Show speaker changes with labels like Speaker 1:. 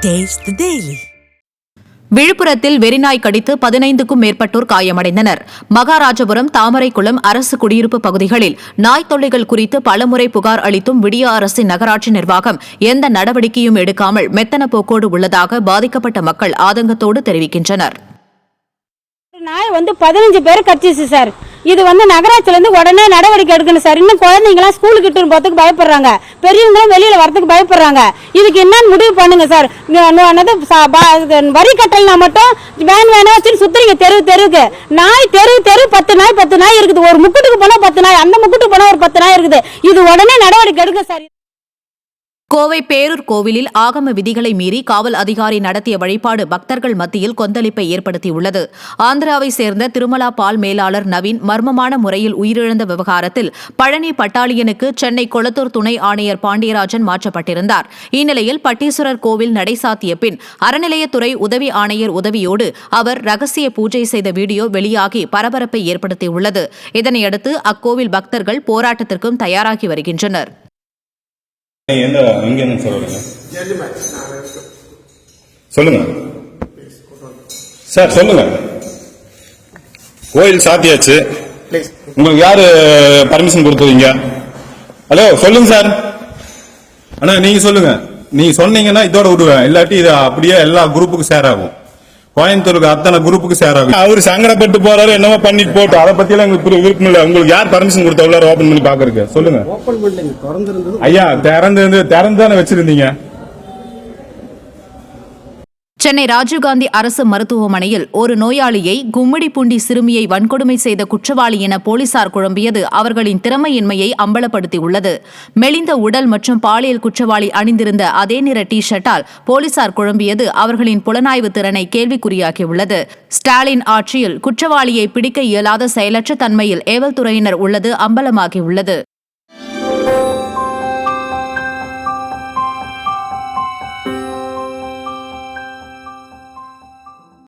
Speaker 1: Taste the Daily.
Speaker 2: விழுப்புரத்தில் வெறிநாய் கடித்து 15க்கும் மேற்பட்டோர் காயமடைந்தனர். மகாராஜபுரம், தாமரைக்குளம் அரசு குடியிருப்பு பகுதிகளில் நாய் தொல்லைகள் குறித்து பலமுறை புகார் அளித்தும் விடிய அரசின் நகராட்சி நிர்வாகம் எந்த நடவடிக்கையும் எடுக்காமல் மெத்தன போக்கோடு உள்ளதாக பாதிக்கப்பட்ட மக்கள் ஆதங்கத்தோடு தெரிவிக்கின்றனர்.
Speaker 3: நாய் 15 பேர் கடிச்சிச்சு சார். இது நகராட்சியில இருந்து உடனே நடவடிக்கை எடுக்கணும் சார். இன்னும் குழந்தைங்களாம் ஸ்கூலுக்கு இட்டு போறதுக்கு பயப்படுறாங்க, பெரியவங்களும் வெளியில வரதுக்கு பயப்படுறாங்க. இதுக்கு என்னன்னு முடிவு பண்ணுங்க சார். வரி கட்டலனா மட்டும் வேணா வச்சு சுத்துறீங்க தெருவுக்கு. நாய் தெரு 10 நாய் இருக்குது. ஒரு முக்குட்டுக்கு போனா 10 நாய், அந்த முக்குட்டுக்கு போனா ஒரு 10 நாய் இருக்குது. இது உடனே நடவடிக்கை எடுக்க சார்.
Speaker 2: கோவை பேரூர் கோவிலில் ஆகம விதிகளை மீறி காவல் அதிகாரி நடத்திய வழிபாடு பக்தர்கள் மத்தியில் கொந்தளிப்பை ஏற்படுத்தியுள்ளது. ஆந்திராவை சேர்ந்த திருமலா பால் மேலாளர் நவீன் மர்மமான முறையில் உயிரிழந்த விவகாரத்தில் பழனி பட்டாலியனுக்கு சென்னை கொளத்தூர் துணை ஆணையர் பாண்டியராஜன் மாற்றப்பட்டிருந்தார். இந்நிலையில் பட்டீஸ்வரர் கோவில் நடை சாத்திய பின் அறநிலையத்துறை உதவி ஆணையர் உதவியோடு அவர் ரகசிய பூஜை செய்த வீடியோ வெளியாகி பரபரப்பை ஏற்படுத்தியுள்ளது. இதனையடுத்து அக்கோவில் பக்தர்கள் போராட்டத்திற்கும் தயாராகி வருகின்றனர்.
Speaker 4: சொல்லுங்க சார், சொல்லுங்க. கோயில் சாத்தியாச்சு, உங்களுக்கு யாரு பர்மிஷன் கொடுத்தீங்க? ஹலோ, சொல்லுங்க சார். அண்ணா நீங்க சொல்லுங்க. நீங்க சொன்னீங்கன்னா இதோட விடுவேன், இல்லாட்டி இது அப்படியே எல்லா குரூப்புக்கும் ஷேர் ஆகும். கோயம்புத்தூருக்கு அத்தனை குரூப்புக்கு ஷேர் ஆகும். அவரு சங்கடப்பட்டு போறாரு, என்னவோ பண்ணிட்டு போட்டு, அதை பத்தி எல்லாம் எங்களுக்கு விருப்பம் இல்ல. உங்களுக்கு யார் பர்மிஷன் கொடுத்த உள்ளார ஓபன் பண்ணி பாக்குறதுக்கு? சொல்லுங்க ஐயா. திறந்து வச்சிருந்தீங்க.
Speaker 2: சென்னை ராஜீவ்காந்தி அரசு மருத்துவமனையில் ஒரு நோயாளியை கும்மிடிப்பூண்டி சிறுமியை வன்கொடுமை செய்த குற்றவாளி என போலீசார் குழம்பியது அவர்களின் திறமையின்மையை அம்பலப்படுத்தியுள்ளது. மெலிந்த உடல் மற்றும் பாலியல் குற்றவாளி அணிந்திருந்த அதே நிற டி ஷர்ட்டால் போலீசார் குழம்பியது அவர்களின் புலனாய்வு திறனை கேள்விக்குறியாக்கியுள்ளது. ஸ்டாலின் ஆட்சியில் குற்றவாளியை பிடிக்க இயலாத செயலற்ற தன்மையில் ஏவல்துறையினர் உள்ளது அம்பலமாகியுள்ளது.